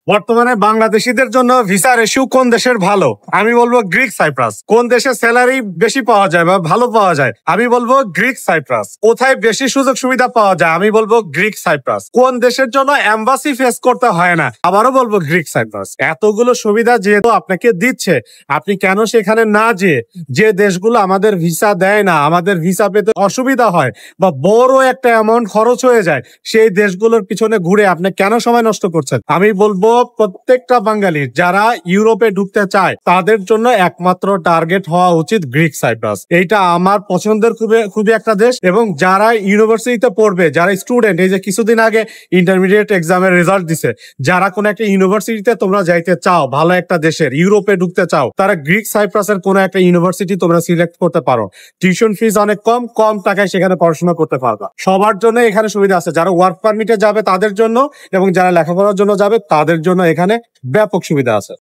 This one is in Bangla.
বর্তমানে বাংলাদেশিদের জন্য ভিসা রেশিও কোন দেশের ভালো? আমি বলবো গ্রিক সাইপ্রাস। কোন দেশে স্যালারি বেশি পাওয়া যায় বা ভালো পাওয়া যায়? আমি বলবো গ্রিক সাইপ্রাস। কোথায় বেশি সুযোগ সুবিধা পাওয়া যায়? আমি বলবো গ্রিক সাইপ্রাস। কোন দেশের জন্য এম্বাসি ফেস করতে হয় না? আবারও বলবো গ্রিক সাইপ্রাস। এতগুলো সুবিধা যেহেতু আপনাকে দিচ্ছে, আপনি কেন সেখানে না যেয়ে, যে দেশগুলো আমাদের ভিসা দেয় না, আমাদের ভিসা পেতে অসুবিধা হয় বা বড় একটা অ্যামাউন্ট খরচ হয়ে যায়, সেই দেশগুলোর পিছনে ঘুরে আপনি কেন সময় নষ্ট করছেন? আমি বলবো প্রত্যেকটা বাঙালি যারা ইউরোপে ঢুকতে চায় তাদের জন্য একমাত্র টার্গেট হওয়া উচিত গ্রিক সাইপ্রাস। এইটা আমার পছন্দের খুবই একটা দেশ। এবং যারা ইউনিভার্সিটিতে পড়বে, যারা স্টুডেন্ট, এই যে কিছুদিন আগে ইন্টারমিডিয়েট এক্সামের রেজাল্ট দিছে, যারা কোন একটা ইউনিভার্সিটিতে তোমরা যাইতে চাও, ভালো একটা দেশের ইউরোপে ঢুকতে চাও, তারা গ্রিক সাইপ্রাসের কোন একটা ইউনিভার্সিটি তোমরা সিলেক্ট করতে পারো। টিউশন ফিস অনেক কম টাকায় সেখানে পড়াশোনা করতে পারবা। সবার জন্য এখানে সুবিধা আছে। যারা ওয়ার্ক পারমিটে যাবে তাদের জন্য এবং যারা লেখাপড়ার জন্য যাবে তাদের জন্য এখানে ব্যাপক সুবিধা আছে।